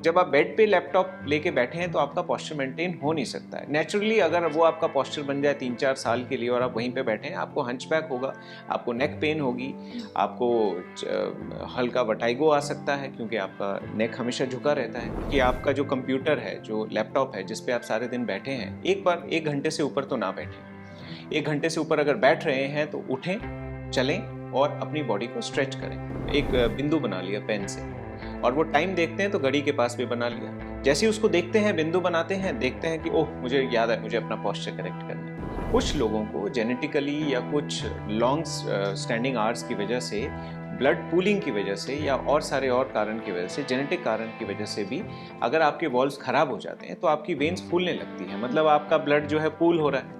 जब आप बेड पे लैपटॉप लेके बैठे हैं तो आपका पोस्चर मेंटेन हो नहीं सकता है। नेचुरली अगर वो आपका पोस्चर बन जाए 3-4 साल के लिए और आप वहीं पे बैठे हैं, आपको हंचबैक होगा, आपको नेक पेन होगी, आपको हल्का वर्टाइगो आ सकता है क्योंकि आपका नेक हमेशा झुका रहता है। कि आपका जो कंप्यूटर है, जो लैपटॉप है जिस पे आप सारे दिन बैठे हैं, एक बार 1 घंटे से ऊपर तो ना बैठें। 1 घंटे से ऊपर अगर बैठ रहे हैं तो उठें, चलें और अपनी बॉडी को स्ट्रेच करें। एक बिंदु बना लिया पेन से, और वो टाइम देखते हैं तो घड़ी के पास भी बना लिया। जैसे ही उसको देखते हैं, बिंदु बनाते हैं, देखते हैं कि ओह मुझे याद है, मुझे अपना पोस्चर करेक्ट करना है। कुछ लोगों को जेनेटिकली या कुछ लॉन्ग स्टैंडिंग आवर्स की वजह से, ब्लड पूलिंग की वजह से या और सारे और कारण की वजह से, जेनेटिक कारण की वजह से भी अगर आपके वॉल्व्स खराब हो जाते हैं तो आपकी वेन्स फूलने लगती है। मतलब आपका ब्लड जो है पूल हो रहा है।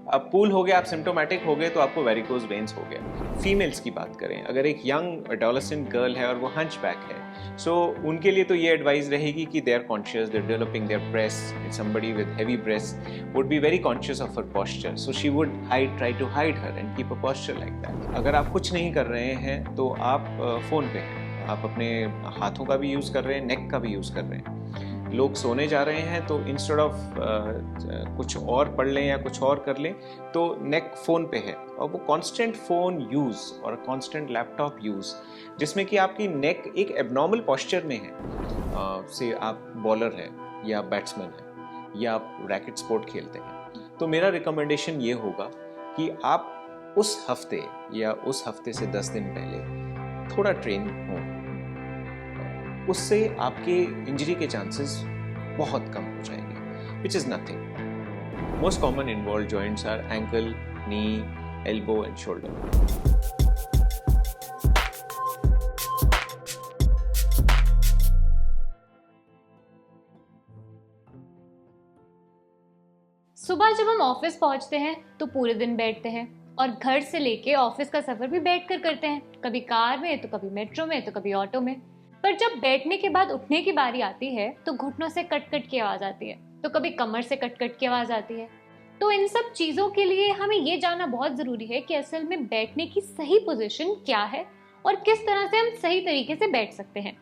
अब पूल हो गया, आप सिम्टोमेटिक हो गए तो आपको वेरिकोज वेन्स हो गया। फीमेल्स की बात करें, अगर एक यंग एडोलेसेंट गर्ल है और वो हंचबैक है, सो उनके लिए तो ये एडवाइस रहेगी कि they are conscious, they are developing their breast, somebody with heavy breast would be very conscious of her posture, so she would try to hide her and keep a posture like that. अगर आप कुछ नहीं कर रहे हैं तो आप phone पे हैं, आप अपने हाथों का भी यूज कर रहे हैं, नेक का भी यूज कर रहे हैं। लोग सोने जा रहे हैं तो इंस्टेड ऑफ कुछ और पढ़ लें या कुछ और कर लें तो नेक फ़ोन पे है, और वो कांस्टेंट फ़ोन यूज़ और कांस्टेंट लैपटॉप यूज़ जिसमें कि आपकी नेक एक एबनॉर्मल पोस्चर में है। से आप बॉलर हैं या बैट्समैन हैं या आप रैकेट स्पोर्ट खेलते हैं, तो मेरा रिकमेंडेशन ये होगा कि आप उस हफ्ते या उस हफ्ते से 10 दिन पहले थोड़ा ट्रेन हो। उससे आपके इंजरी के चांसेस बहुत कम हो जाएंगे, which is nothing. Most common involve joints are ankle, knee, elbow and shoulder. सुबह जब हम ऑफिस पहुंचते हैं तो पूरे दिन बैठते हैं, और घर से लेके ऑफिस का सफर भी बैठकर करते हैं, कभी कार में तो कभी मेट्रो में तो कभी ऑटो में। पर जब बैठने के बाद उठने की बारी आती है तो घुटनों से कट कट की आवाज आती है, तो कभी कमर से कट कट की आवाज आती है। तो इन सब चीजों के लिए हमें ये जानना बहुत जरूरी है कि असल में बैठने की सही पोजीशन क्या है और किस तरह से हम सही तरीके से बैठ सकते हैं।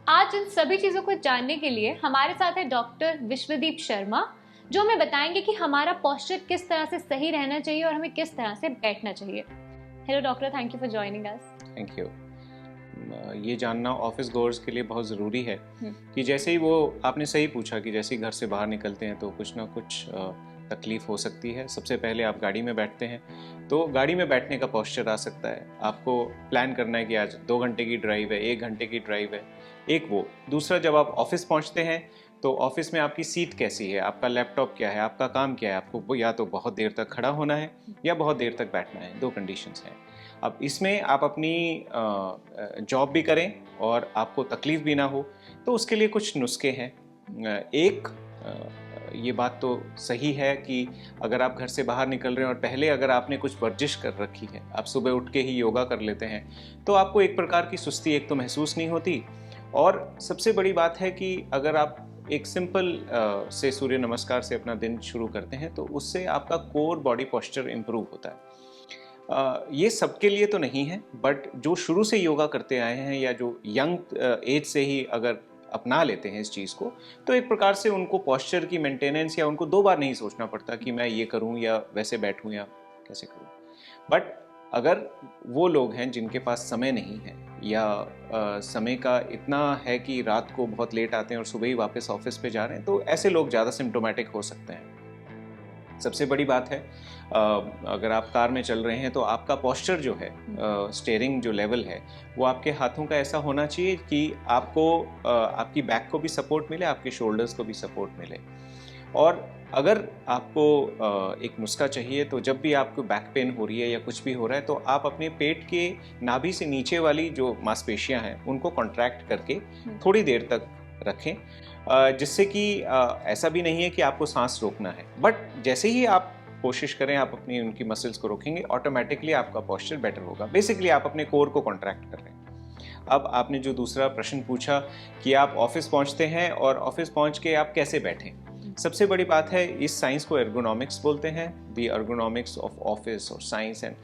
आज इन सभी चीजों को जानने के लिए हमारे साथ है डॉक्टर विश्वदीप शर्मा, जो हमें बताएंगे कि हमारा पोस्चर किस तरह से सही रहना चाहिए और हमें किस तरह से बैठना चाहिए। Hello doctor, thank you for joining us. Thank you. ये जानना ऑफिस गोअर्स के लिए बहुत ज़रूरी है कि जैसे ही वो, आपने सही पूछा कि जैसे ही घर से बाहर निकलते हैं तो कुछ ना कुछ तकलीफ हो सकती है। सबसे पहले आप गाड़ी में बैठते हैं तो गाड़ी में बैठने का पोस्चर आ सकता है। आपको प्लान करना है कि आज 2 घंटे की ड्राइव है, 1 घंटे की ड्राइव है, एक वो। दूसरा, जब आप ऑफिस पहुंचते हैं तो ऑफिस में आपकी सीट कैसी है, आपका लैपटॉप क्या है, आपका काम क्या है। आपको वो या तो बहुत देर तक खड़ा होना है या बहुत देर तक बैठना है, 2 कंडीशंस हैं। अब इसमें आप अपनी जॉब भी करें और आपको तकलीफ भी ना हो, तो उसके लिए कुछ नुस्खे हैं। एक, ये बात तो सही है कि अगर आप घर से बाहर निकल रहे हैं और पहले अगर आपने कुछ वर्जिश कर रखी है, आप सुबह उठ के ही योगा कर लेते हैं, तो आपको एक प्रकार की सुस्ती एक तो महसूस नहीं होती। और सबसे बड़ी बात है कि अगर आप एक सिंपल से सूर्य नमस्कार से अपना दिन शुरू करते हैं तो उससे आपका कोर बॉडी पोस्चर इम्प्रूव होता है। ये सबके लिए तो नहीं है, बट जो शुरू से योगा करते आए हैं या जो यंग एज से ही अगर अपना लेते हैं इस चीज़ को, तो एक प्रकार से उनको पोस्चर की मेंटेनेंस, या उनको 2 बार नहीं सोचना पड़ता कि मैं ये करूं या वैसे बैठूं या कैसे करूं। बट अगर वो लोग हैं जिनके पास समय नहीं है या समय का इतना है कि रात को बहुत लेट आते हैं और सुबह ही वापस ऑफिस पे जा रहे हैं, तो ऐसे लोग ज़्यादा सिम्टोमेटिक हो सकते हैं। सबसे बड़ी बात है, अगर आप कार में चल रहे हैं तो आपका पोस्चर जो है, स्टीयरिंग जो लेवल है, वो आपके हाथों का ऐसा होना चाहिए कि आपको आपकी बैक को भी सपोर्ट मिले, आपके शोल्डर्स को भी सपोर्ट मिले। और अगर आपको एक नुस्खा चाहिए तो जब भी आपको बैक पेन हो रही है या कुछ भी हो रहा है, तो आप अपने पेट के नाभि से नीचे वाली जो मांसपेशियां हैं उनको कॉन्ट्रैक्ट करके थोड़ी देर तक रखें, जिससे कि ऐसा भी नहीं है कि आपको सांस रोकना है, बट जैसे ही आप कोशिश करें, आप अपनी उनकी मसल्स को रोकेंगे, ऑटोमेटिकली आपका पोस्चर बेटर होगा। बेसिकली आप अपने कोर को कॉन्ट्रैक्ट कर रहे हैं। अब आपने जो दूसरा प्रश्न पूछा कि आप ऑफिस पहुंचते हैं और ऑफिस पहुंच के आप कैसे बैठें, सबसे बड़ी बात है, इस साइंस को एर्गोनॉमिक्स बोलते हैं, द एर्गोनॉमिक्स ऑफ ऑफिस और साइंस एंड,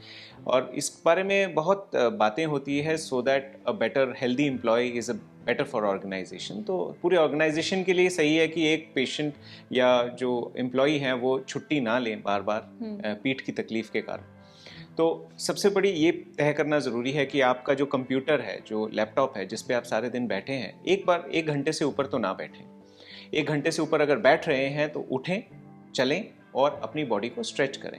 और इस बारे में बहुत बातें होती है, so that a better healthy employ is a better for organisation. तो पूरे ऑर्गेनाइजेशन के लिए सही है कि एक पेशेंट या जो एम्प्लॉई हैं वो छुट्टी ना लें बार बार पीठ की तकलीफ के कारण। तो सबसे बड़ी ये तय करना ज़रूरी है कि आपका जो कंप्यूटर है, जो लैपटॉप है जिस पे आप सारे दिन बैठे हैं, एक बार 1 घंटे से ऊपर तो ना बैठें। 1 घंटे से ऊपर अगर बैठ रहे हैं तो उठें, चलें और अपनी बॉडी को स्ट्रेच करें।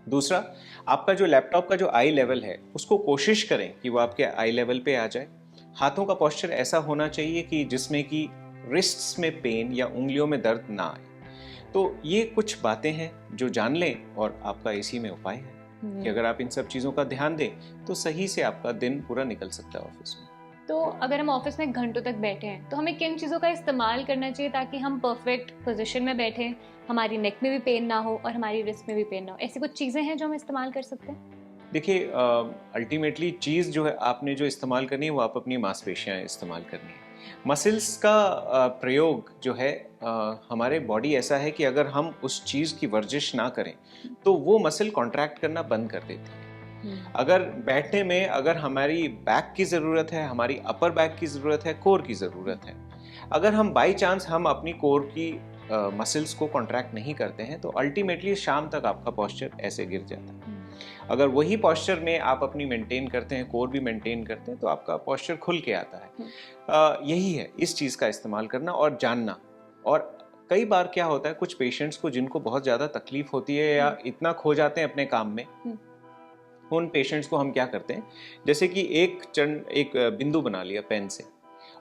दूसरा, आपका जो लैपटॉप का जो आई लेवल है उसको कोशिश करें कि वो आपके आई लेवल पे आ जाए। हाथों का पोस्चर ऐसा होना चाहिए कि जिसमें कि रिस्ट्स में पेन या उंगलियों में दर्द ना आए। तो ये कुछ बातें हैं जो जान लें और आपका इसी में उपाय है कि अगर आप इन सब चीज़ों का ध्यान दें तो सही से आपका दिन पूरा निकल सकता है ऑफिस में। तो अगर हम ऑफिस में घंटों तक बैठे हैं तो हमें किन चीज़ों का इस्तेमाल करना चाहिए ताकि हम परफेक्ट पोजीशन में बैठें, हमारी नेक में भी पेन ना हो और हमारी रिस्ट में भी पेन ना हो? ऐसी कुछ चीज़ें हैं जो हम इस्तेमाल कर सकते हैं? देखिए, अल्टीमेटली चीज़ जो है आपने जो इस्तेमाल करनी है वो आप अपनी मांसपेशियां इस्तेमाल करनी है। मसल्स का प्रयोग जो है, हमारे बॉडी ऐसा है कि अगर हम उस चीज़ की वर्जिश ना करें तो वो मसल कॉन्ट्रैक्ट करना बंद कर देती है। अगर बैठने में अगर हमारी बैक की ज़रूरत है, हमारी अपर बैक की ज़रूरत है, कोर की ज़रूरत है, अगर हम बाई चांस हम अपनी कोर की मसल्स को कॉन्ट्रैक्ट नहीं करते हैं तो अल्टीमेटली शाम तक आपका पोस्चर ऐसे गिर जाता है। अगर वही पोस्चर में आप अपनी मेंटेन करते हैं, कोर भी मेंटेन करते हैं, तो आपका पोस्चर खुल के आता है। यही है इस चीज़ का इस्तेमाल करना और जानना। और कई बार क्या होता है, कुछ पेशेंट्स को जिनको बहुत ज़्यादा तकलीफ होती है या इतना खो जाते हैं अपने काम में, उन पेशेंट्स को हम क्या करते हैं, जैसे कि एक बिंदु बना लिया पेन से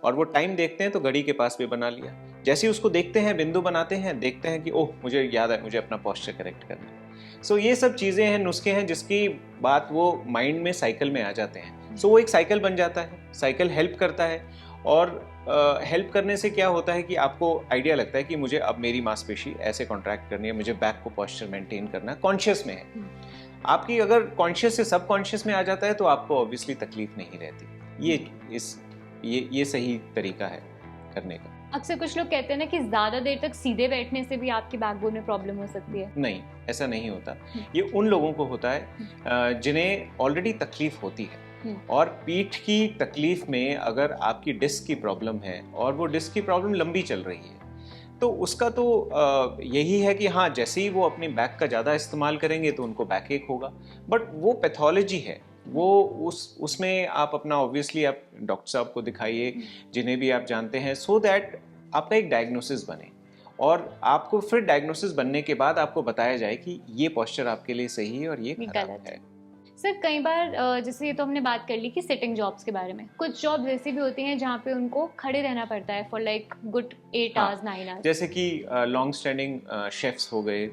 और वो टाइम देखते हैं तो घड़ी के पास भी बना लिया। जैसे ही उसको देखते हैं, बिंदु बनाते हैं, देखते हैं कि ओह मुझे याद है, मुझे अपना पोस्चर करेक्ट करना है। सो ये सब चीज़ें हैं, नुस्खे हैं जिसकी बात वो माइंड में साइकिल में आ जाते हैं। सो वो एक साइकिल बन जाता है, साइकिल हेल्प करता है। और हेल्प करने से क्या होता है कि आपको आइडिया लगता है कि मुझे अब मेरी मांसपेशी ऐसे कॉन्ट्रैक्ट करनी है, मुझे बैक को पोस्चर मेंटेन करना है, कॉन्शियस में है। आपकी अगर कॉन्शियस से सब कॉन्शियस में आ जाता है तो आपको ऑब्वियसली तकलीफ नहीं रहती। ये सही तरीका है करने का। अक्सर कुछ लोग कहते हैं ना कि ज्यादा देर तक सीधे बैठने से भी आपकी बैकबोन में प्रॉब्लम हो सकती है। नहीं, ऐसा नहीं होता। ये उन लोगों को होता है जिन्हें ऑलरेडी तकलीफ होती है। और पीठ की तकलीफ में अगर आपकी डिस्क की प्रॉब्लम है और वो डिस्क की प्रॉब्लम लंबी चल रही है तो उसका तो यही है कि हाँ, जैसे ही वो अपनी बैक का ज़्यादा इस्तेमाल करेंगे तो उनको बैक एक होगा। बट वो पैथोलॉजी है, वो उसमें आप अपना ऑब्वियसली आप डॉक्टर साहब को दिखाइए, जिन्हें भी आप जानते हैं, सो दैट आपका एक डायग्नोसिस बने और आपको फिर डायग्नोसिस बनने के बाद आपको बताया जाए कि ये पोस्चर आपके लिए सही है और ये खराब है। सर कई बार जैसे ये तो हमने बात कर ली कि सिटिंग जॉब्स के बारे में, कुछ जॉब्स ऐसी भी होती हैं जहाँ पे उनको खड़े रहना पड़ता है for like good 8 hours 9 hours, जैसे कि लॉन्ग स्टैंडिंग शेफ्स हो गए,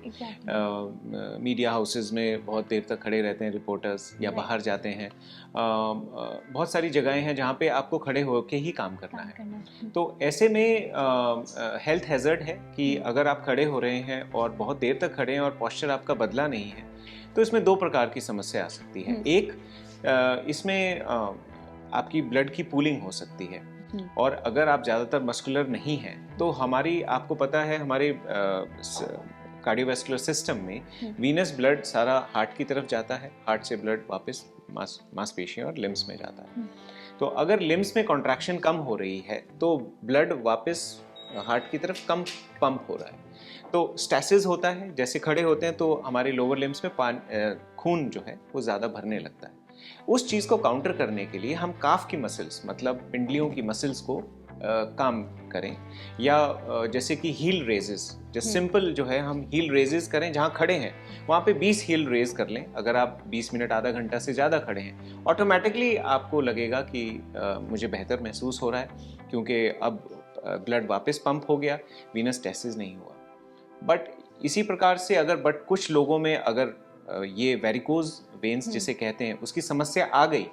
मीडिया हाउसेस में बहुत देर तक खड़े रहते हैं रिपोर्टर्स, या बाहर जाते हैं। बहुत सारी जगहें हैं जहाँ पे आपको खड़े होकर ही काम करना है। तो ऐसे में हेल्थ हैजर्ड है कि अगर आप खड़े हो रहे हैं और बहुत देर तक खड़े हैं और पोस्चर आपका बदला नहीं है तो इसमें 2 प्रकार की समस्या आ सकती है। एक, इसमें आपकी ब्लड की पूलिंग हो सकती है और अगर आप ज़्यादातर मस्कुलर नहीं हैं तो आपको पता है हमारे कार्डियोवैस्कुलर सिस्टम में वीनस ब्लड सारा हार्ट की तरफ जाता है, हार्ट से ब्लड वापस मांसपेशियों और लिम्स में जाता है। तो अगर लिम्स में कॉन्ट्रैक्शन कम हो रही है तो ब्लड वापस हार्ट की तरफ कम पंप हो रहा है, तो स्टैसिस होता है। जैसे खड़े होते हैं तो हमारे लोअर लिम्स में खून जो है वो ज़्यादा भरने लगता है। उस चीज़ को काउंटर करने के लिए हम काफ की मसल्स, मतलब पिंडलियों की मसल्स को काम करें, या जैसे कि हील रेजेस, जो सिंपल जो है हम हील रेजेस करें, जहाँ खड़े हैं वहाँ पे 20 हील रेज कर लें। अगर आप 20 मिनट आधा घंटा से ज़्यादा खड़े हैं, ऑटोमेटिकली आपको लगेगा कि मुझे बेहतर महसूस हो रहा है क्योंकि अब ब्लड वापस पंप हो गया, वीनस स्टैसिस नहीं हुआ। बट इसी प्रकार से बट कुछ लोगों में अगर ये वेरिकोज वेन्स जिसे कहते हैं उसकी समस्या आ गई,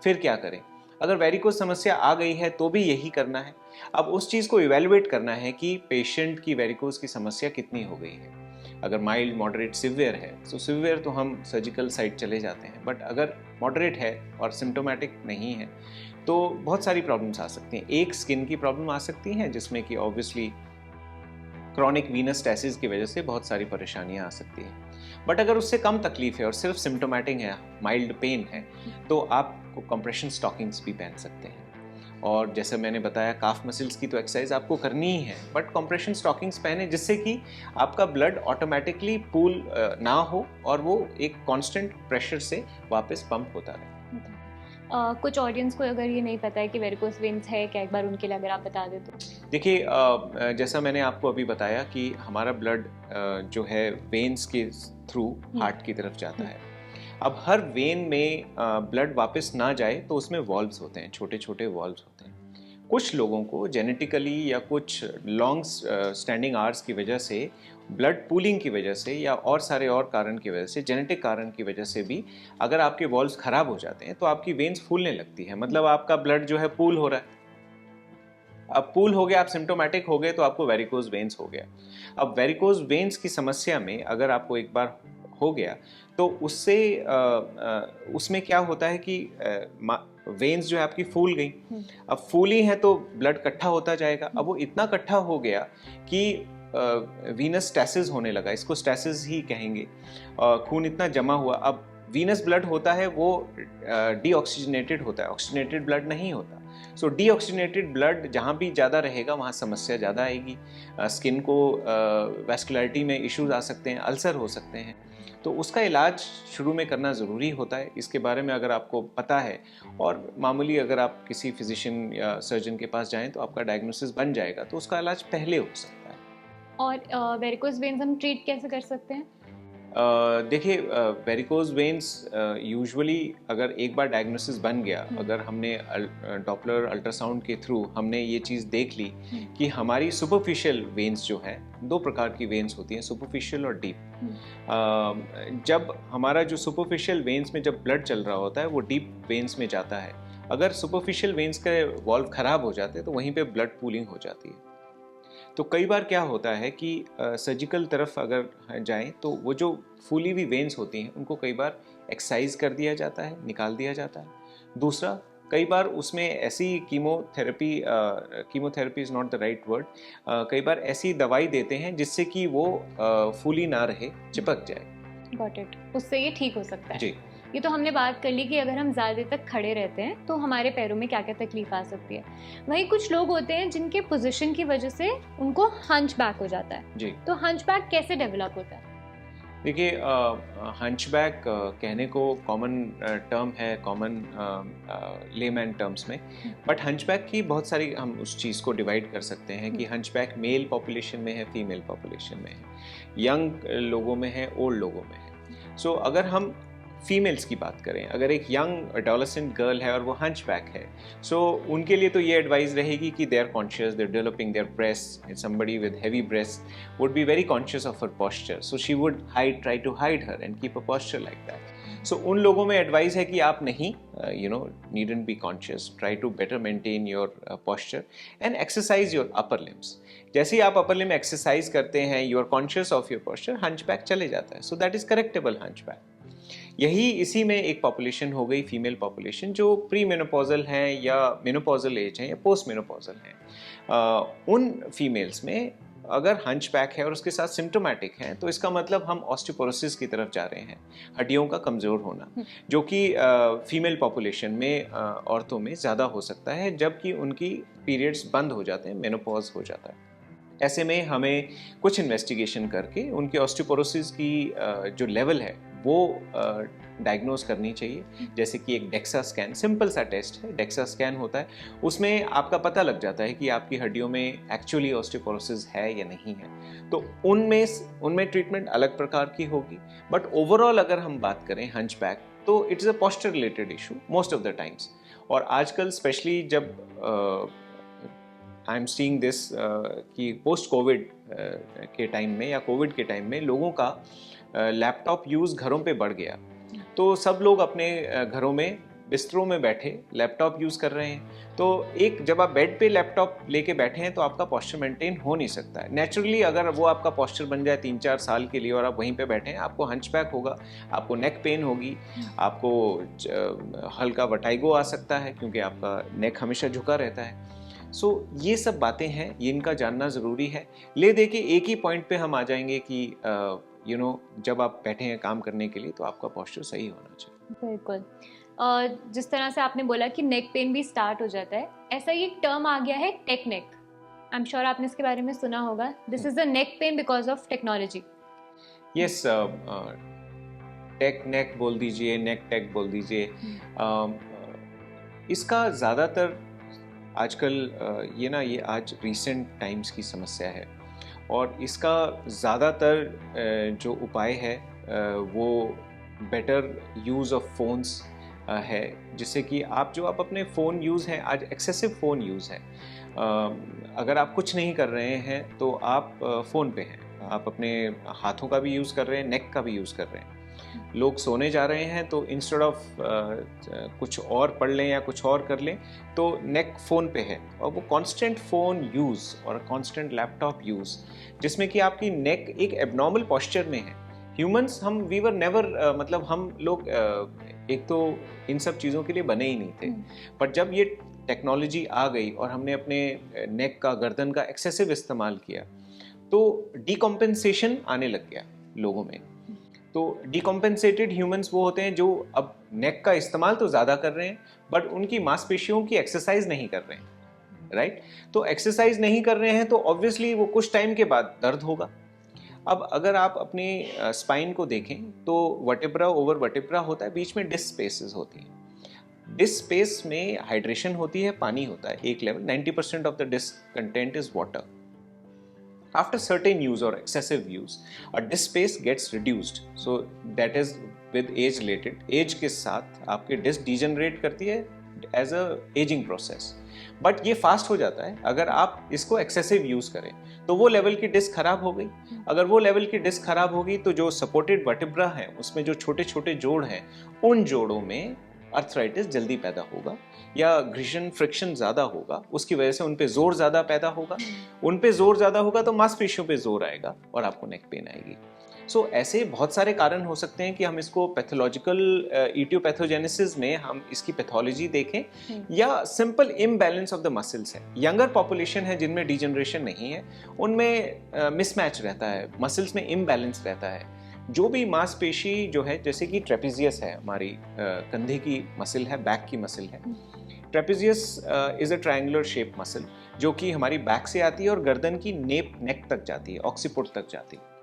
फिर क्या करें? अगर वेरिकोज समस्या आ गई है तो भी यही करना है। अब उस चीज़ को इवेलुएट करना है कि पेशेंट की वेरिकोज की समस्या कितनी हो गई है। अगर माइल्ड, मॉडरेट, सिवियर है तो सिवियर तो हम सर्जिकल साइड चले जाते हैं, बट अगर मॉडरेट है और सिम्टोमेटिक नहीं है तो बहुत सारी प्रॉब्लम्स आ सकती हैं। एक स्किन की प्रॉब्लम आ सकती है जिसमें कि ऑब्वियसली क्रॉनिक वीनस स्टैसिस की वजह से बहुत सारी परेशानियां आ सकती हैं। बट अगर उससे कम तकलीफ है और सिर्फ सिम्टोमेटिक है, माइल्ड पेन है, तो आप कंप्रेशन स्टॉकिंग्स भी पहन सकते हैं। और जैसे मैंने बताया काफ मसल्स की तो एक्सरसाइज आपको करनी ही है, बट कंप्रेशन स्टॉकिंग्स पहने जिससे कि आपका ब्लड ऑटोमेटिकली पूल ना हो और वो एक कांस्टेंट प्रेशर से वापस पंप होता रहे। कुछ ऑडियंस को अगर ये नहीं पता है कि वेरिकोस वेन्स है क्या, एक बार उनके लिए अगर आप बता दें तो। देखिए, जैसा मैंने आपको अभी बताया कि हमारा ब्लड जो है वेन्स के थ्रू हार्ट की तरफ जाता है। अब हर वेन में ब्लड वापस ना जाए तो उसमें वॉल्व्स होते हैं, छोटे छोटे वॉल्व्स होते हैं। कुछ लोगों को जेनेटिकली या कुछ लॉन्ग स्टैंडिंग आवर्स की वजह से, ब्लड पूलिंग की वजह से या और सारे और कारण की वजह से, जेनेटिक कारण की वजह से भी अगर आपके वॉल्व्स खराब हो जाते हैं तो आपकी वेन्स फूलने लगती है, मतलब आपका ब्लड जो है पूल हो रहा है। अब पूल हो गया, आप सिम्टोमेटिक हो गए तो आपको वेरिकोज वेन्स हो गया। अब वेरिकोज वेन्स की समस्या में अगर आपको एक बार हो गया तो उससे उसमें क्या होता है कि वेन्स जो है आपकी फूल गई। अब फूली है तो ब्लड इकट्ठा होता जाएगा। अब वो इतना इकट्ठा हो गया कि वीनस स्टैसिस होने लगा, इसको स्टैसिस ही कहेंगे। खून इतना जमा हुआ। अब वीनस ब्लड होता है वो डीऑक्सीजनेटेड होता है, ऑक्सीजनेटेड ब्लड नहीं होता। सो डीऑक्सीजनेटेड ब्लड जहाँ भी ज़्यादा रहेगा वहाँ समस्या ज़्यादा आएगी। स्किन को वैस्कुलरिटी में इश्यूज आ सकते हैं, अल्सर हो सकते हैं। तो उसका इलाज शुरू में करना ज़रूरी होता है। इसके बारे में अगर आपको पता है और मामूली अगर आप किसी फिजिशियन या सर्जन के पास जाएं तो आपका डायग्नोसिस बन जाएगा, तो उसका इलाज पहले हो सकता है। और वेरिकोस वेन्स हम ट्रीट कैसे कर सकते हैं? देखिए, वेरिकोज वेन्स यूजुअली अगर एक बार डायग्नोसिस बन गया, अगर हमने डॉपलर अल्ट्रासाउंड के थ्रू हमने ये चीज़ देख ली कि हमारी सुपरफिशियल वेन्स जो हैं, दो प्रकार की वेन्स होती हैं, सुपरफिशियल और डीप। जब हमारा जो सुपरफिशियल वेन्स में जब ब्लड चल रहा होता है वो डीप वेन्स में जाता है। अगर सुपरफिशियल वेन्स के वॉल्व खराब हो जाते हैं तो वहीं पे ब्लड पूलिंग हो जाती है। तो कई बार क्या होता है कि सर्जिकल तरफ अगर जाएं तो वो जो फूली हुई वेन्स होती हैं उनको कई बार एक्सरसाइज कर दिया जाता है, निकाल दिया जाता है। दूसरा, कई बार उसमें ऐसी chemotherapy is not the right word, कई बार ऐसी दवाई देते हैं जिससे कि वो फूली ना रहे, चिपक जाए। गॉट इट, उससे ये ठीक हो सकता है। जी, ये तो हमने बात कर ली कि अगर हम ज़्यादा देर तक खड़े रहते हैं तो हमारे पैरों में क्या क्या तकलीफ आ सकती है। वहीं कुछ लोग होते हैं जिनके पोजीशन की वजह से उनको हंचबैक हो जाता है। जी। तो हंचबैक कैसे डेवलप होता है? देखिए, हंचबैक कहने को कॉमन टर्म है, कॉमन लेमैन टर्म्स में, बट हंचबैक की बहुत सारी हम उस चीज़ को डिवाइड कर सकते हैं कि हंचबैक मेल पॉपुलेशन में है, फीमेल पॉपुलेशन में है, यंग लोगों में है, ओल्ड लोगों में है। सो अगर हम फीमेल्स की बात करें, अगर एक यंग एडोलेसेंट गर्ल है और वो हंचबैक है, सो उनके लिए तो ये एडवाइस रहेगी कि they are conscious, they are developing their breast, somebody with heavy breast would be very conscious of her posture, so she would try to hide her and keep a posture like that. So उन लोगों में advice है कि आप नहीं, needn't be conscious, try to better maintain your posture and exercise your upper limbs. जैसे ही आप अपर लिम एक्सरसाइज करते हैं, you are conscious of your posture, hunchback चले जाता है। So that is correctable hunchback. यही इसी में एक पॉपुलेशन हो गई फीमेल पॉपुलेशन जो प्री मेनोपॉजल हैं या मेनोपॉजल एज हैं या पोस्ट मेनोपॉजल हैं। उन फीमेल्स में अगर हंचबैक है और उसके साथ सिम्टोमेटिक है तो इसका मतलब हम ऑस्टियोपोरोसिस की तरफ जा रहे हैं, हड्डियों का कमज़ोर होना, जो कि फीमेल पॉपुलेशन में औरतों में ज़्यादा हो सकता है जबकि उनकी पीरियड्स बंद हो जाते हैं, मेनोपॉज हो जाता है। ऐसे में हमें कुछ इन्वेस्टिगेशन करके उनके ऑस्टियोपोरोसिस की जो लेवल है वो डायग्नोज करनी चाहिए। जैसे कि एक डेक्सा स्कैन, सिंपल सा टेस्ट है, डेक्सा स्कैन होता है, उसमें आपका पता लग जाता है कि आपकी हड्डियों में एक्चुअली ऑस्टियोपोरोसिस है या नहीं है। तो उनमें ट्रीटमेंट अलग प्रकार की होगी, बट ओवरऑल अगर हम बात करें हंचबैक तो it's a posture related issue most of the times. और आजकल स्पेशली जब आई एम सीइंग दिस कि पोस्ट कोविड के टाइम में या कोविड के टाइम में लोगों का लैपटॉप यूज़ घरों पे बढ़ गया, तो सब लोग अपने घरों में बिस्तरों में बैठे लैपटॉप यूज़ कर रहे हैं। तो एक जब आप बेड पे लैपटॉप लेके बैठे हैं तो आपका पोस्चर मेंटेन हो नहीं सकता है नेचुरली। अगर वो आपका पोस्चर बन जाए 3-4 साल के लिए और आप वहीं पे बैठे हैं, आपको हंचबैक होगा, आपको नेक पेन होगी, आपको हल्का वर्टाइगो आ सकता है क्योंकि आपका नेक हमेशा झुका रहता है। सो ये सब बातें हैं, ये इनका जानना ज़रूरी है। ले दे के एक ही पॉइंट पे हम आ जाएंगे कि जब आप बैठे हैं काम करने के लिए तो आपका पोस्चर सही होना चाहिए। बिल्कुल। जिस तरह से आपने बोला कि नेक पेन भी स्टार्ट हो जाता है, ऐसा ही एक टर्म आ गया है tech neck. I am sure आपने इसके बारे में सुना होगा। This is a neck pain because of technology. Yes, tech neck बोल दीजिए, नेक टेक बोल दीजिए। इसका ज़्यादातर आजकल ये आज रीसेंट टाइम्स की समस्या है, और इसका ज़्यादातर जो उपाय है वो बेटर यूज़ ऑफ फ़ोन्स है, जिससे कि आप अपने फ़ोन यूज़ है, आज एक्सेसिव फ़ोन यूज़ है। अगर आप कुछ नहीं कर रहे हैं तो आप फ़ोन पे हैं, आप अपने हाथों का भी यूज़ कर रहे हैं, नेक का भी यूज़ कर रहे हैं। लोग सोने जा रहे हैं तो इंस्टेड ऑफ कुछ और पढ़ लें या कुछ और कर लें, तो नेक फ़ोन पे है, और वो कांस्टेंट फ़ोन यूज़ और कांस्टेंट लैपटॉप यूज़, जिसमें कि आपकी नेक एक एबनॉर्मल पोस्चर में है। ह्यूमंस वी वर नेवर, मतलब हम लोग एक तो इन सब चीज़ों के लिए बने ही नहीं थे। पर जब ये टेक्नोलॉजी आ गई और हमने अपने नेक का, गर्दन का एक्सेसिव इस्तेमाल किया, तो डिकम्पेंसेशन आने लग गया लोगों में। तो डिकम्पेंसेटेड ह्यूमंस वो होते हैं जो अब नेक का इस्तेमाल तो ज़्यादा कर रहे हैं, बट उनकी मांसपेशियों की एक्सरसाइज नहीं कर रहे हैं, राइट? तो एक्सरसाइज नहीं कर रहे हैं तो ऑब्वियसली वो कुछ टाइम के बाद दर्द होगा। अब अगर आप अपने स्पाइन को देखें तो वर्टेब्रा ओवर वर्टेब्रा होता है, बीच में डिस्क स्पेसेस होती हैं। डिस्क स्पेस में हाइड्रेशन होती है, पानी होता है एक level, 90% of the disc content is water. After certain use or excessive use, a disk space gets reduced. So that is with age related. Age के साथ आपके डिस्क डिजेनरेट करती है as a aging process. But ये fast हो जाता है अगर आप इसको एक्सेसिव यूज करें, तो वो लेवल की डिस्क खराब हो गई। अगर वो लेवल की डिस्क खराब होगी तो जो सपोर्टेड वर्टेब्रा है उसमें जो छोटे छोटे जोड़ हैं, उन जोड़ों में अर्थराइटिस जल्दी पैदा होगा, या घर्षण फ्रिक्शन ज़्यादा होगा, उसकी वजह से उन पे जोर ज़्यादा पैदा होगा। उन पे जोर ज़्यादा होगा तो मांसपेशियों पे जोर आएगा और आपको नेक पेन आएगी। सो ऐसे बहुत सारे कारण हो सकते हैं कि हम इसको पैथोलॉजिकल इटियोपैथोजेनेसिस में हम इसकी पैथोलॉजी देखें, या simple imbalance of the muscles है। यंगर पॉपुलेशन है जिनमें डिजेनरेशन नहीं है, उनमें मिसमैच रहता है, मसल्स में इम्बैलेंस रहता है। जो भी मांसपेशी जो है, जैसे कि ट्रेपेजियस है, हमारी कंधे की मसल है, बैक की मसल है। Trapezius is a triangular shape muscle जो कि हमारी बैक से आती है और गर्दन की नेक तक जाती है, ऑक्सीपुट तक जाती है।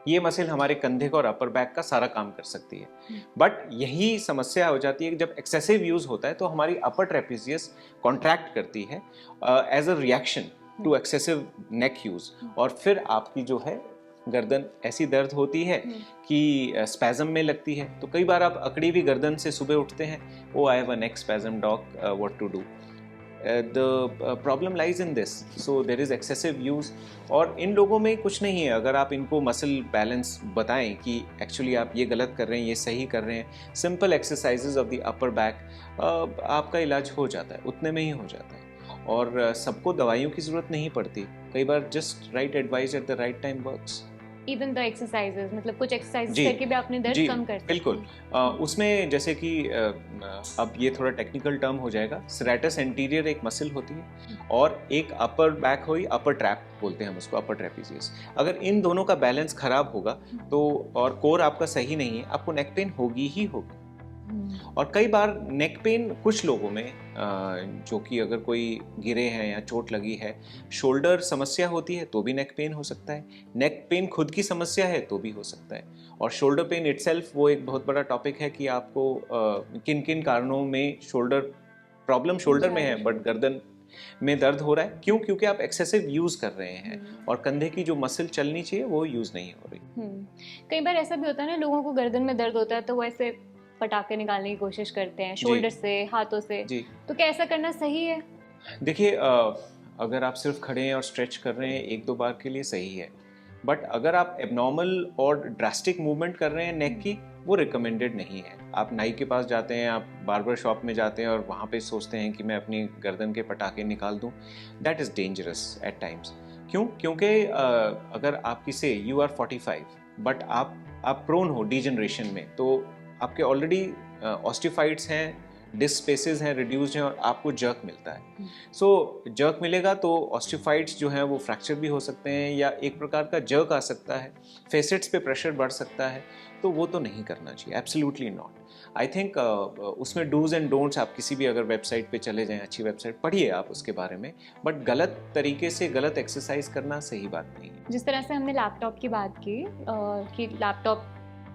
ये मसल हमारे कंधे का और अपर बैक का सारा काम कर सकती है। बट यही समस्या हो जाती है कि जब एक्सेसिव यूज होता है तो हमारी अपर ट्रेपेजियस कॉन्ट्रैक्ट करती है as a reaction to excessive neck use, और फिर आपकी जो है गर्दन ऐसी दर्द होती है कि स्पैज़म में लगती है। तो कई बार आप अकड़ी हुई गर्दन से सुबह उठते हैं, oh I have a neck spasm doc, what to do. The problem lies in this. So there is excessive use, और इन लोगों में कुछ नहीं है। अगर आप इनको मसल बैलेंस बताएं कि एक्चुअली आप ये गलत कर रहे हैं, ये सही कर रहे हैं, simple exercises of the upper back, आपका इलाज हो जाता है, उतने में ही हो जाता है। और सबको दवाइयों की ज़रूरत नहीं पड़ती, कई बार just right advice at the right time works. Even the exercises, मतलब कुछ एक्सरसाइजेज करके भी अपने दर्द कम कर सकते हैं। बिल्कुल। उसमें जैसे कि अब ये थोड़ा टेक्निकल टर्म हो जाएगा, सेरेटस एंटीरियर एक मसल होती है, और एक अपर बैक हुई, अपर ट्रैप बोलते हैं हम उसको, अपर ट्रेपेजियस। अगर इन दोनों का बैलेंस खराब होगा तो, और कोर आपका सही नहीं है, आपको नेक पेन होगी ही होगी। और कई बार नेक पेन कुछ लोगों में जो कि अगर कोई गिरे हैं या चोट लगी है, शोल्डर समस्या होती है तो भी नेक पेन हो सकता है, नेक पेन खुद की समस्या है तो भी हो सकता है। और शोल्डर पेन इटसेल्फ वो एक बहुत बड़ा टॉपिक है कि आपको किन किन कारणों में प्रॉब्लम शोल्डर में है बट गर्दन में दर्द हो रहा है। क्यों? क्योंकि आप एक्सेसिव यूज कर रहे हैं और कंधे की जो मसल चलनी चाहिए वो यूज नहीं हो रही। कई बार ऐसा भी होता है ना, लोगों को गर्दन में दर्द होता है तो वो ऐसे पटाखे निकालने की कोशिश करते हैं शोल्डर से, हाथों से। तो क्या ऐसा करना सही है? देखिए, अगर आप सिर्फ खड़े हैं और स्ट्रेच कर रहे हैं एक दो बार के लिए सही है, बट अगर आप एबनॉर्मल और ड्रास्टिक मूवमेंट कर रहे हैं नेक की, वो रिकमेंडेड नहीं है। आप नाई के पास जाते हैं, आप बार्बर शॉप में जाते हैं और वहाँ पे सोचते हैं कि मैं अपनी गर्दन के पटाखे निकाल दूँ, that is dangerous at times. क्यों? क्योंकि अगर आपकी से यू आर 45 बट आप प्रोन हो डिजेनरेशन में, तो आपके ऑलरेडी ऑस्टियोफाइट्स हैं, डिस्क स्पेसेस हैं, रिड्यूस्ड हैं, और आपको जर्क मिलता है। सो जर्क मिलेगा तो ऑस्टियोफाइट्स जो हैं वो फ्रैक्चर भी हो सकते हैं, या एक प्रकार का जर्क आ सकता है, फेसेट्स पे प्रेशर बढ़ सकता है, तो वो तो नहीं करना चाहिए, एब्सोल्युटली नॉट। आई थिंक उसमें डूज एंड डोंट्स आप किसी भी अगर वेबसाइट पे चले जाएं, अच्छी वेबसाइट पढ़िए आप उसके बारे में, बट गलत तरीके से गलत एक्सरसाइज करना सही बात नहीं है। जिस तरह से हमने लैपटॉप की बात की कि लैपटॉप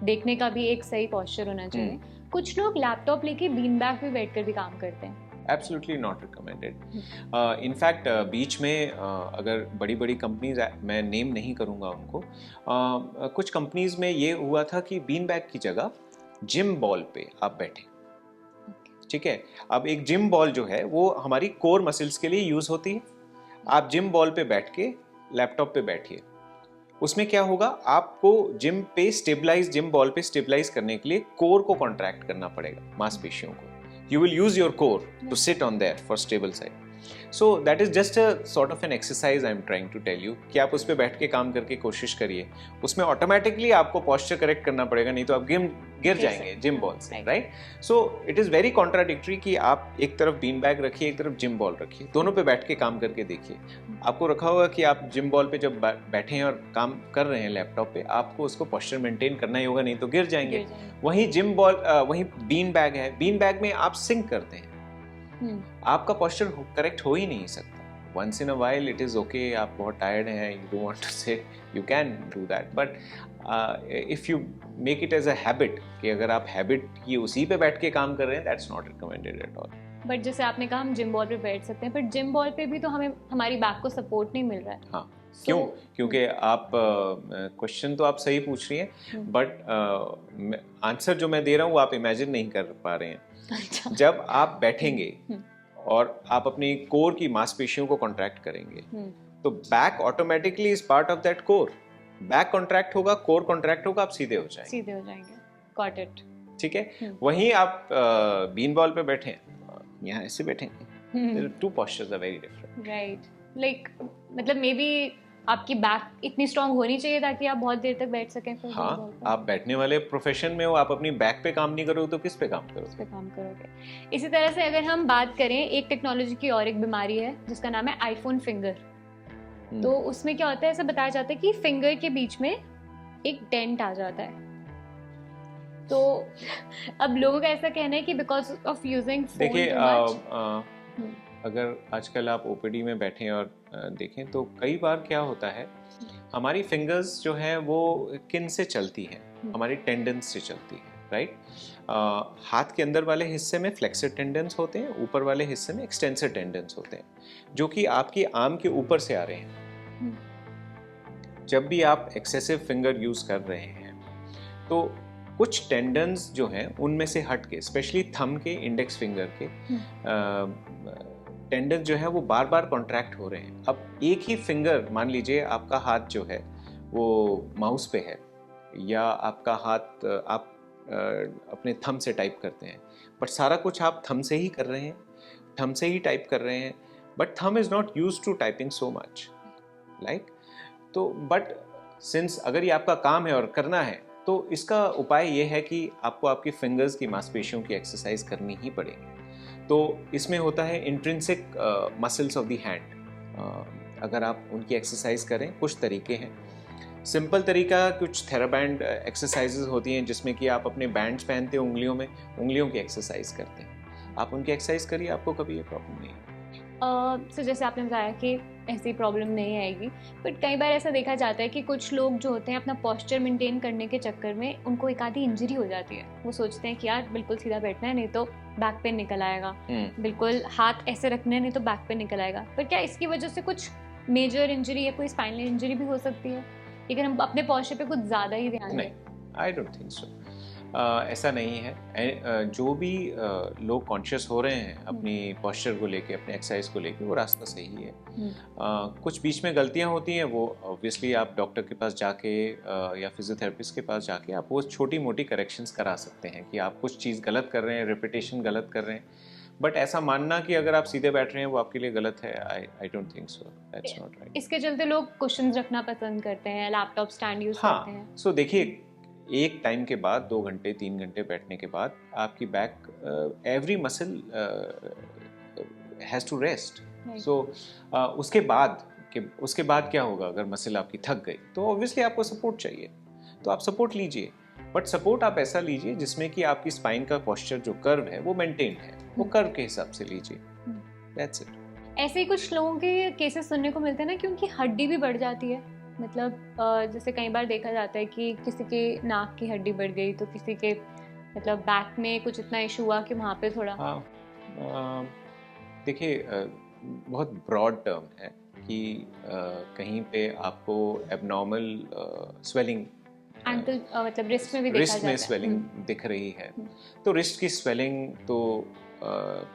देखने का भी एक सही पोस्चर होना चाहिए, कुछ लोग लैपटॉप लेके बीन बैग पे बैठकर भी काम करते हैं। Absolutely not recommended. इनफैक्ट बीच में अगर बड़ी बड़ी कंपनीज, मैं नेम नहीं करूँगा उनको, कुछ कंपनीज में ये हुआ था कि बीन बैग की जगह जिम बॉल पे आप बैठे, ठीक है। अब एक जिम बॉल जो है वो हमारी कोर मसल्स के लिए यूज होती है। आप जिम बॉल पे बैठ के लैपटॉप पे बैठिए, उसमें क्या होगा, आपको जिम बॉल पे स्टेबलाइज करने के लिए कोर को कॉन्ट्रैक्ट करना पड़ेगा, मांसपेशियों को। You will use your core to sit on there for stable side. So that is just a sort of an exercise I am trying to tell you कि आप उस पे बैठ के काम करके कोशिश करिए, उसमें ऑटोमेटिकली आपको पोस्चर करेक्ट करना पड़ेगा, नहीं तो आप गिर जाएंगे जिम बॉल से, right. So it is very contradictory कि आप एक तरफ बीन बैग रखिए, एक तरफ जिम बॉल रखिए, दोनों पे बैठ के काम करके देखिए। आपको रखा होगा कि आप जिम बॉल पे जब बैठे हैं और काम कर रहे हैं लैपटॉप पे, आपको उसको पोस्चर मेंटेन करना ही होगा, नहीं तो गिर जाएंगे। वहीं जिम बॉल, वहीं बीन बैग है, बीन बैग में आप सिंक करते हैं, आपका पोस्चर करेक्ट हो ही नहीं सकता। Once in a while it is okay, आप बहुत टायर्ड हैं, you don't want to sit, you can do that, but if you make it as a habit कि अगर आप हैबिट की उसी पे बैठ के काम कर रहे हैं, that's not recommended at all. But जैसे आपने कहा हम जिम बॉल पे बैठ सकते हैं, पर जिम बॉल पे भी तो हमें हमारी बैक को सपोर्ट नहीं मिल रहा है। हाँ, क्यों? क्योंकि आप क्वेश्चन तो आप सही पूछ रही हैं, बट आंसर जो मैं दे रहा हूँ वो आप इमेजिन नहीं कर पा रहे हैं। अच्छा। जब आप बैठेंगे और आप अपनी कोर की मांसपेशियों को कॉन्ट्रैक्ट करेंगे, तो back automatically is part of that core. Back contract होगा, कोर कॉन्ट्रैक्ट होगा, आप सीधे हो जाएंगे। Got it. ठीक है। वहीं आप बीन बॉल पे बैठे हैं, यहाँ ऐसे बैठेंगे, two postures are very different, right. Like मतलब मे बी आपकी बैक इतनी स्ट्रांग होनी चाहिए ताकि आप बहुत देर तक बैठ सकें। फिर हाँ, आप बैठने वाले प्रोफेशन में हो, आप अपनी बैक पे काम नहीं करोगे तो किस पे काम करोगे? किस पे काम करोगे। इसी तरह से अगर हम बात करें, एक टेक्नोलॉजी की और एक बीमारी है जिसका नाम है आईफोन फिंगर। तो उसमें क्या होता है, ऐसा बताया जाता है कि फिंगर के बीच में एक डेंट आ जाता है। तो अब लोगों का ऐसा कहना है कि बिकॉज ऑफ यूजिंग फोन, देखिए अगर आजकल आप ओपीडी में बैठें और देखें तो कई बार क्या होता है, हमारी फिंगर्स जो है वो किन से चलती हैं, हमारी टेंडेंस से चलती है, राइट। हाथ के अंदर वाले हिस्से में फ्लेक्सर टेंडेंस होते हैं, ऊपर वाले हिस्से में एक्सटेंसर टेंडेंस होते हैं, जो कि आपकी आर्म के ऊपर से आ रहे हैं। जब भी आप एक्सेसिव फिंगर यूज कर रहे हैं तो कुछ टेंडेंस जो हैं उनमें से हट के, स्पेशली थंब के, इंडेक्स फिंगर के टेंडेंस जो है वो बार बार कॉन्ट्रैक्ट हो रहे हैं। अब एक ही फिंगर, मान लीजिए आपका हाथ जो है वो माउस पे है, या आपका हाथ आप अपने थंब से टाइप करते हैं, बट सारा कुछ आप थंब से ही कर रहे हैं, थंब से ही टाइप कर रहे हैं, but thumb is not used to typing so much, like. तो बट सिंस अगर ये आपका काम है और करना है, तो इसका उपाय ये है कि आपको आपकी फिंगर्स की मांसपेशियों की एक्सरसाइज करनी ही पड़ेगी। तो इसमें होता है intrinsic muscles of the hand, अगर आप उनकी एक्सरसाइज करें, कुछ तरीके हैं। सिंपल तरीका, कुछ थेराबैंड एक्सरसाइजेज होती हैं जिसमें कि आप अपने बैंड्स पहनते हैं उंगलियों में, उंगलियों की एक्सरसाइज करते हैं, आप उनकी एक्सरसाइज करिए, आपको कभी ये प्रॉब्लम नहीं है। सो जैसे आपने बताया कि ऐसी प्रॉब्लम नहीं आएगी, बट कई बार ऐसा देखा जाता है कि कुछ लोग जो होते हैं अपना पोस्चर मेंटेन करने के चक्कर में उनको एक आधी इंजरी हो जाती है। वो सोचते हैं कि यार बिल्कुल सीधा बैठना है, नहीं तो बैक पेन निकल आएगा, बिल्कुल हाथ ऐसे रखने हैं, नहीं तो बैक पेन निकल आएगा। पर क्या इसकी वजह से कुछ मेजर इंजरी या कोई स्पाइनल इंजरी भी हो सकती है अगर हम अपने पोस्चर पे कुछ ज़्यादा ही ध्यान दें? नहीं, आई डोंट थिंक सो। ऐसा नहीं है। जो भी लोग कॉन्शियस हो रहे हैं अपनी पोस्चर को लेके, अपने एक्सरसाइज को लेके, वो रास्ता सही है। कुछ बीच में गलतियां होती हैं, वो ऑब्वियसली आप डॉक्टर के पास जाके या फिजियोथेरेपिस्ट के पास जाके आप वो छोटी मोटी करेक्शंस करा सकते हैं कि आप कुछ चीज़ गलत कर रहे हैं, रिपीटेशन गलत कर रहे हैं। बट ऐसा मानना कि अगर आप सीधे बैठ रहे हैं वो आपके लिए गलत है, I don't think so, that's not right. इसके चलते लोग कुशन्स रखना पसंद करते हैं, लैपटॉप स्टैंड यूज करते हैं। सो देखिए, एक टाइम के बाद, 2 घंटे 3 घंटे बैठने के बाद आपकी back, every muscle has to rest. So उसके बाद क्या होगा, अगर मसल आपकी थक गई तो ऑब्वियसली आपको सपोर्ट चाहिए, तो आप सपोर्ट लीजिए। बट सपोर्ट आप ऐसा लीजिए जिसमें कि आपकी स्पाइन का पोस्चर जो कर्व है वो मेंटेन है, वो कर्व के हिसाब से लीजिए, दैट्स इट। ऐसे ही कुछ लोगों के केसेस सुनने को मिलते हैं ना कि उनकी हड्डी भी बढ़ जाती है, मतलब जैसे कई बार देखा जाता है कि किसी के नाक की हड्डी बढ़ गई तो किसी के मतलब बैक में कुछ इतना इशू हुआ कि वहाँ पे थोड़ा। हाँ, देखिए बहुत ब्रॉड टर्म है कि कहीं पे आपको एबनॉर्मल स्वेलिंग एंकल मतलब रिस्ट में भी देखा रिस्ट जाता में है। स्वेलिंग दिख रही है, तो रिस्ट की स्वेलिंग तो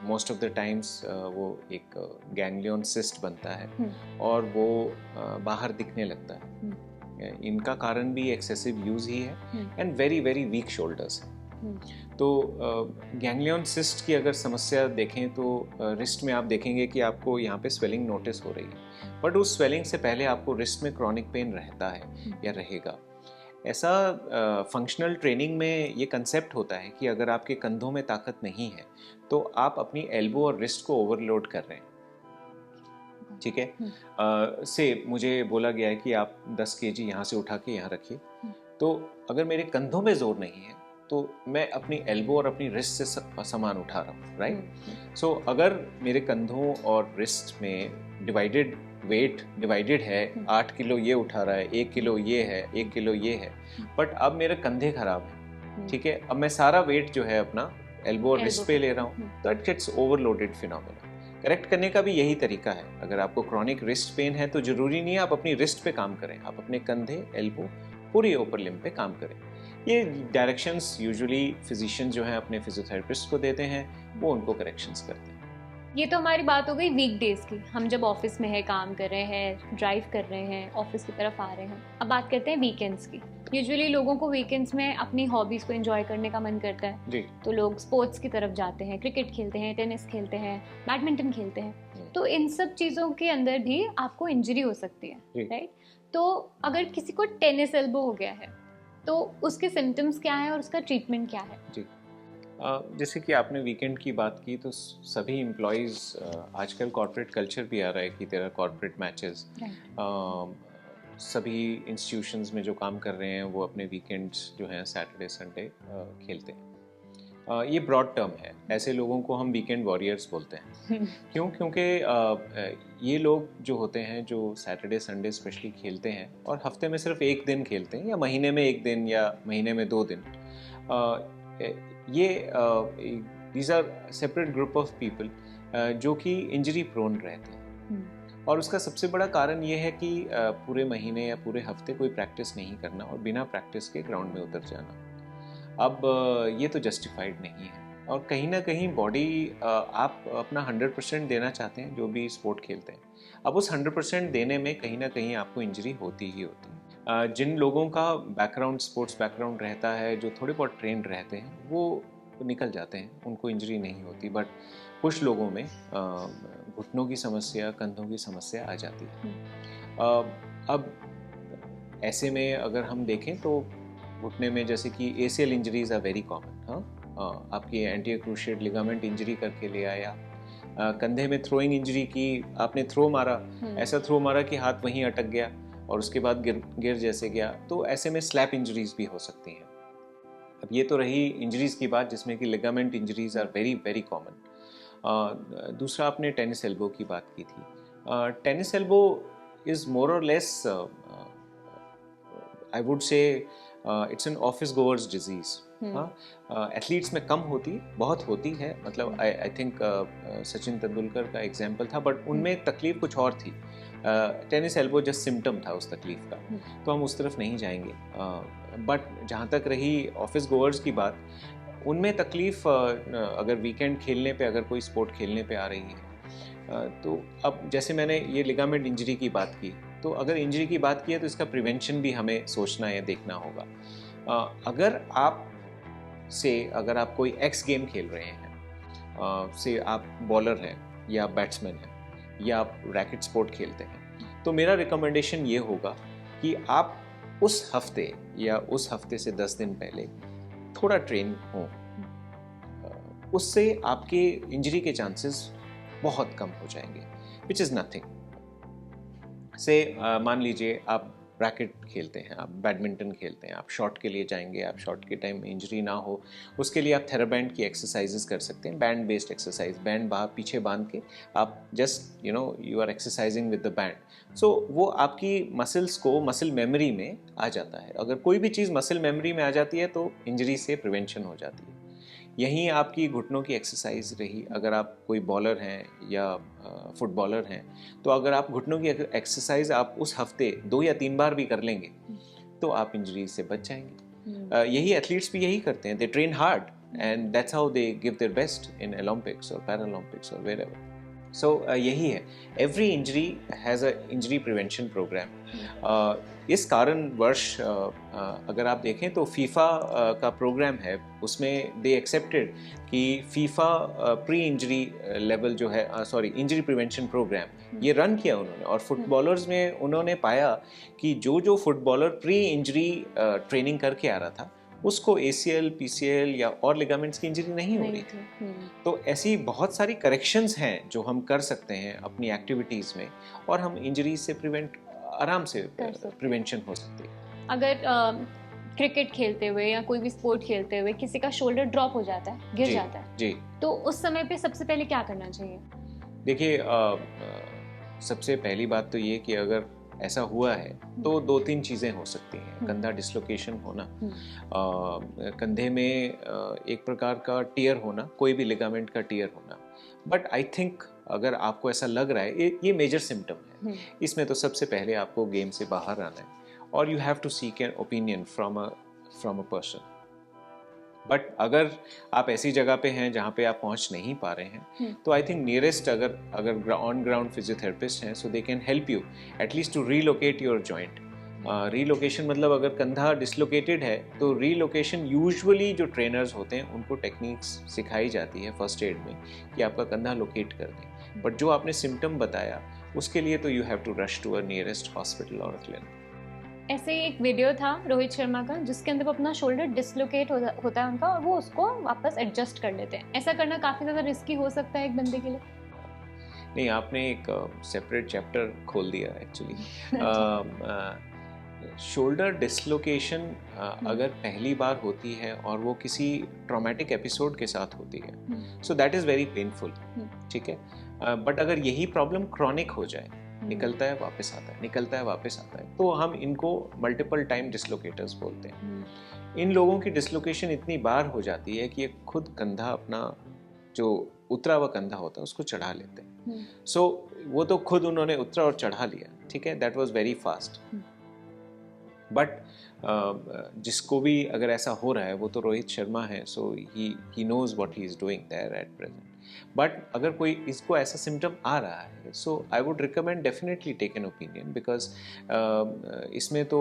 मोस्ट ऑफ द टाइम्स वो एक गैंग्लियन सिस्ट बनता है और वो बाहर दिखने लगता है। इनका कारण भी एक्सेसिव यूज ही है and very very weak shoulders है। तो गैंग्लियन सिस्ट की अगर समस्या देखें तो रिस्ट में आप देखेंगे कि आपको यहाँ पे स्वेलिंग नोटिस हो रही है, बट उस स्वेलिंग से पहले आपको रिस्ट में क्रॉनिक पेन रहता है या रहेगा। ऐसा फंक्शनल ट्रेनिंग में ये कंसेप्ट होता है कि अगर आपके कंधों में ताकत नहीं है तो आप अपनी एल्बो और रिस्ट को ओवरलोड कर रहे हैं, ठीक है। से मुझे बोला गया है कि आप 10 केजी यहाँ से उठा के यहाँ रखिए, तो अगर मेरे कंधों में जोर नहीं है तो मैं अपनी एल्बो और अपनी रिस्ट से सामान उठा रहा हूँ, राइट। सो अगर मेरे कंधों और रिस्ट में डिवाइडेड वेट डिवाइडेड है, 8 किलो ये उठा रहा है, 1 किलो ये है, 1 किलो ये है, बट अब मेरे कंधे खराब हैं, ठीक है, अब मैं सारा वेट जो है अपना एल्बो और रिस्ट पे ले रहा हूँ, तो it gets overloaded phenomena. Correct करने का भी यही तरीका है। अगर आपको क्रॉनिक रिस्ट पेन है तो जरूरी नहीं है आप अपनी रिस्ट पे काम करें, आप अपने कंधे, एल्बो, पूरी ऊपर लिम्ब पे काम करें। ये डायरेक्शंस यूजुअली फिजिशियन जो हैं अपने फिजियोथेरेपिस्ट को देते हैं, वो उनको करेक्शंस करते हैं। ये तो हमारी बात हो गई वीकडेज की, हम जब ऑफिस में है, काम कर रहे हैं, ड्राइव कर रहे हैं, ऑफिस की तरफ आ रहे हैं। अब बात करते हैं वीकेंड्स की। यूजुअली लोगों को वीकेंड्स में अपनी हॉबीज को एंजॉय करने का मन करता है जी। तो लोग स्पोर्ट्स की तरफ जाते हैं, क्रिकेट खेलते हैं, टेनिस खेलते हैं, बैडमिंटन खेलते हैं। तो इन सब चीज़ों के अंदर भी आपको इंजरी हो सकती है, राइट। तो अगर किसी को टेनिस एल्बो हो गया है तो उसके सिम्टम्स क्या है और उसका ट्रीटमेंट क्या है? जी। जैसे कि आपने वीकेंड की बात की, तो सभी एम्प्लॉयज़ आजकल कॉर्पोरेट कल्चर भी आ रहा है कि तेरा कॉर्पोरेट मैचेस, सभी इंस्टीट्यूशंस में जो काम कर रहे हैं वो अपने वीकेंड्स जो हैं सैटरडे संडे खेलते हैं। ये ब्रॉड टर्म है, ऐसे लोगों को हम वीकेंड वॉरियर्स बोलते हैं। क्यों? क्योंकि ये लोग जो होते हैं जो सैटरडे संडे स्पेशली खेलते हैं और हफ्ते में सिर्फ एक दिन खेलते हैं या महीने में एक दिन या महीने में 2 दिन, ये these are separate group of people जो कि इंजरी प्रोन रहते हैं। और उसका सबसे बड़ा कारण ये है कि पूरे महीने या पूरे हफ्ते कोई प्रैक्टिस नहीं करना और बिना प्रैक्टिस के ग्राउंड में उतर जाना। अब ये तो जस्टिफाइड नहीं है और कहीं ना कहीं बॉडी, आप अपना 100% देना चाहते हैं जो भी स्पोर्ट खेलते हैं, अब उस 100% देने में कहीं ना कहीं आपको इंजरी होती ही होती है। जिन लोगों का बैकग्राउंड स्पोर्ट्स बैकग्राउंड रहता है, जो थोड़े बहुत ट्रेंड रहते हैं, वो निकल जाते हैं, उनको इंजरी नहीं होती। बट कुछ लोगों में घुटनों की समस्या, कंधों की समस्या आ जाती है। अब ऐसे में अगर हम देखें तो घुटने में जैसे कि ACL injuries are very common. आपकी एंटीरियर क्रूशिएट लिगामेंट इंजरी करके ले आया, कंधे में थ्रोइंग इंजरी की, आपने थ्रो मारा, ऐसा थ्रो मारा कि हाथ वहीं अटक गया और उसके बाद गिर जैसे गया, तो ऐसे में स्लैप इंजरीज भी हो सकती हैं। अब ये तो रही इंजरीज की बात जिसमें कि ligament injuries are very very common. दूसरा आपने टेनिस एल्बो की बात की थी। टेनिस एल्बो इज मोर और less, I would say it's an office goers disease. Athletes में कम होती, बहुत होती है, मतलब आई थिंक सचिन तेंदुलकर का एग्जाम्पल था, बट उनमें तकलीफ कुछ और थी। टेनिस एल्बो जस्ट सिम्टम था उस तकलीफ का, तो हम उस तरफ नहीं जाएंगे। बट जहाँ तक रही ऑफिस गोअर्स की बात, उनमें तकलीफ अगर वीकेंड खेलने पे, अगर कोई स्पोर्ट खेलने पे आ रही है, तो अब जैसे मैंने ये लिगामेंट इंजरी की बात की, तो अगर इंजरी की बात की है तो इसका प्रिवेंशन भी हमें सोचना या देखना होगा। अगर आप कोई एक्स गेम खेल रहे हैं, से आप बॉलर हैं या बैट्समैन हैं या आप रैकेट स्पोर्ट खेलते हैं, तो मेरा रिकमेंडेशन ये होगा कि आप उस हफ्ते या उस हफ्ते से 10 दिन पहले थोड़ा ट्रेन हो, उससे आपके इंजरी के चांसेस बहुत कम हो जाएंगे, विच इज़ नथिंग। से मान लीजिए आप रैकेट खेलते हैं, आप बैडमिंटन खेलते हैं, आप शॉट के लिए जाएंगे, आप शॉट के टाइम में इंजरी ना हो उसके लिए आप थेराबैंड की एक्सरसाइजेस कर सकते हैं, बैंड बेस्ड एक्सरसाइज, बैंड पीछे बांध के आप just you are exercising with the band. So वो आपकी मसल्स को मसल मेमोरी में आ जाता है। अगर कोई भी चीज़ मसल मेमोरी में आ जाती है तो इंजरी से प्रिवेंशन हो जाती है। यहीं आपकी घुटनों की एक्सरसाइज रही, अगर आप कोई बॉलर हैं या फुटबॉलर हैं तो अगर आप घुटनों की एक्सरसाइज आप उस हफ्ते 2 या 3 बार भी कर लेंगे तो आप इंजरी से बच जाएंगे। यही एथलीट्स भी यही करते हैं, they train hard and that's how they give their best in Olympics और पैरालंपिक्स और वेयरएवर। सो यही है, every injury has a injury prevention programme. इस कारण वर्ष अगर आप देखें तो फीफा का प्रोग्राम है, उसमें दे एक्सेप्टेड कि फीफा प्री इंजरी लेवल जो है, इंजरी प्रिवेंशन प्रोग्राम ये रन किया उन्होंने, और फुटबॉलर्स में उन्होंने पाया कि जो फुटबॉलर प्री इंजरी ट्रेनिंग करके आ रहा था उसको ACL, PCL या और लिगामेंट्स की इंजरी नहीं हो रही थी। तो ऐसी बहुत सारी करेक्शंस हैं जो हम कर सकते हैं अपनी एक्टिविटीज़ में, और हम इंजरी से आराम से प्रिवेंशन हो सकती है। अगर क्रिकेट खेलते हुए या कोई भी स्पोर्ट खेलते हुए किसी का शोल्डर ड्रॉप हो जाता है, गिर जाता है जी, तो उस समय पे सबसे पहले क्या करना चाहिए? देखिए, सबसे पहली बात तो ये कि अगर ऐसा हुआ है तो 2-3 चीज़ें हो सकती हैं। कंधा डिसलोकेशन होना, कंधे में एक प्रकार का टीयर होना, कोई भी लिगामेंट का टीयर होना। बट आई थिंक अगर आपको ऐसा लग रहा है ये मेजर सिम्टम है, इसमें तो सबसे पहले आपको गेम से बाहर आना है और you have to seek an opinion from a person. But अगर आप ऐसी जगह पे हैं जहाँ पे आप पहुँच नहीं पा रहे हैं तो आई थिंक नियरेस्ट अगर ऑन ग्राउंड फिजियोथेरेपिस्ट हैं so they can help you at least to relocate your joint. Relocation मतलब अगर कंधा डिसलोकेटेड है तो रीलोकेशन यूजुअली जो ट्रेनर्स होते हैं उनको टेक्निक्स सिखाई जाती है फर्स्ट एड में कि आपका कंधा लोकेट कर दें। बट जो आपने सिम्टम बताया उसके लिए तो you have to rush to a nearest hospital और क्लिनिक। ऐसे ही एक वीडियो था रोहित शर्मा का जिसके अंदर वो अपना शोल्डर डिसलोकेट होता है उनका, और वो उसको वापस एडजस्ट कर लेते हैं। ऐसा करना काफ़ी ज़्यादा रिस्की हो सकता है एक बंदे के लिए। नहीं, आपने एक सेपरेट चैप्टर खोल दिया एक्चुअली। शोल्डर डिसलोकेशन अगर पहली बार होती है और वो किसी ट्रॉमेटिक एपिसोड के साथ होती है so that is very painful, ठीक है। बट अगर यही प्रॉब्लम क्रॉनिक हो जाए, निकलता है वापस आता है, निकलता है वापस आता है, तो हम इनको मल्टीपल टाइम डिसलोकेटर्स बोलते हैं। इन लोगों की डिसलोकेशन इतनी बार हो जाती है कि ये खुद कंधा अपना जो उतरा हुआ कंधा होता है उसको चढ़ा लेते हैं। सो वो तो खुद उन्होंने उतरा और चढ़ा लिया, ठीक है, that was very fast. But जिसको भी अगर ऐसा हो रहा है वो तो रोहित शर्मा है, so he knows what he is doing there at present. But अगर कोई इसको ऐसा सिम्टम आ रहा है so I would recommend definitely take an opinion, because इसमें तो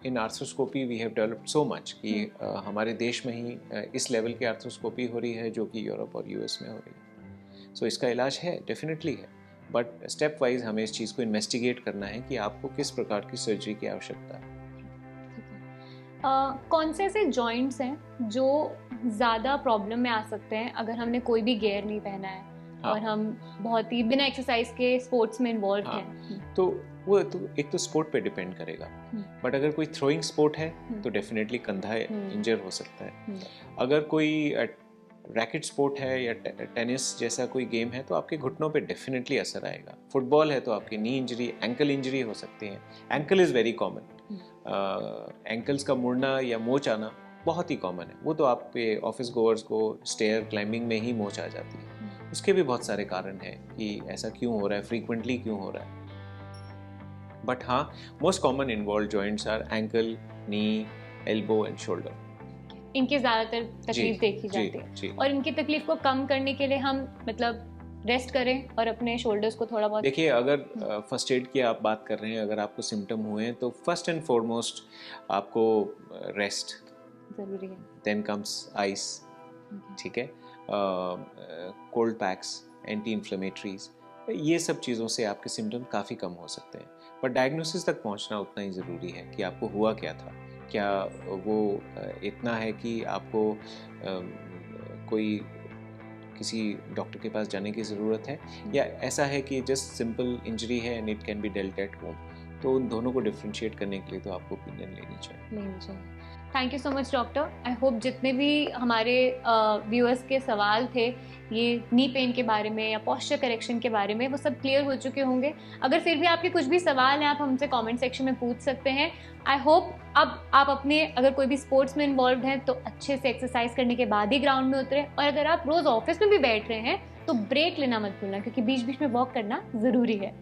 in arthroscopy we have developed so much कि हमारे देश में ही इस लेवल की आर्थ्रोस्कोपी हो रही है जो कि यूरोप और US में हो रही है। सो इसका इलाज है, डेफिनेटली है, बट स्टेप वाइज हमें इस चीज़ को इन्वेस्टिगेट करना है कि आपको किस प्रकार की सर्जरी की आवश्यकता है। कौन से ऐसे जॉइंट्स हैं जो ज़्यादा प्रॉब्लम में आ सकते हैं अगर हमने कोई भी गियर नहीं पहना है और हम बहुत ही बिना एक्सरसाइज के स्पोर्ट्स में इन्वॉल्व हैं? तो वो तो एक तो स्पोर्ट पे डिपेंड करेगा, बट अगर कोई थ्रोइंग स्पोर्ट है तो डेफिनेटली कंधा इंजर हो सकता है। अगर कोई रैकेट स्पोर्ट है या टेनिस जैसा कोई गेम है तो आपके घुटनों पे डेफिनेटली असर आएगा। फुटबॉल है तो आपकी नी इंजरी, एंकल इंजरी हो सकती है। Ankle is very common, ankles का मुड़ना या मोच आना बहुत ही कॉमन है। वो तो आपके ऑफिस गोअर्स को स्टेयर क्लाइंबिंग में ही मोच आ जाती है। उसके भी बहुत सारे कारण हैं कि ऐसा क्यों हो रहा है, फ्रीक्वेंटली क्यों हो रहा है। बट हाँ, most common involve joints are ankle, knee, elbow and shoulder. इनकी ज़्यादातर तकलीफ देखी जाती है, और इनकी तकलीफ को कम करने के लिए हम मतलब रेस्ट करें और अपने शोल्डर्स को थोड़ा बहुत देखिए, अगर फर्स्ट एड की आप बात कर रहे हैं, अगर आपको सिम्टम हुए हैं तो फर्स्ट एंड फॉरमोस्ट आपको रेस्ट ज़रूरी है। देन कम्स आइस, ठीक है, कोल्ड पैक्स, एंटी इन्फ्लेमेटरीज, ये सब चीज़ों से आपके सिम्टम काफ़ी कम हो सकते हैं। पर डायग्नोसिस तक पहुंचना उतना ही ज़रूरी है कि आपको हुआ क्या था। क्या वो इतना है कि आपको कोई किसी डॉक्टर के पास जाने की ज़रूरत है, या ऐसा है कि जस्ट सिंपल इंजरी है and it can be dealt at home. तो उन दोनों को डिफ्रेंशिएट करने के लिए तो आपको ओपिनियन लेनी चाहिए। Thank you so much doctor. I hope जितने भी हमारे व्यूअर्स के सवाल थे ये नी पेन के बारे में या पॉस्चर करेक्शन के बारे में, वो सब क्लियर हो चुके होंगे। अगर फिर भी आपके कुछ भी सवाल हैं आप हमसे कमेंट सेक्शन में पूछ सकते हैं। आई होप अब आप अपने, अगर कोई भी स्पोर्ट्स में इन्वॉल्व हैं तो अच्छे से एक्सरसाइज करने के बाद ही ग्राउंड में उतरे, और अगर आप रोज़ ऑफिस में भी बैठ रहे हैं तो ब्रेक लेना मत भूलना, क्योंकि बीच बीच में वॉक करना ज़रूरी है।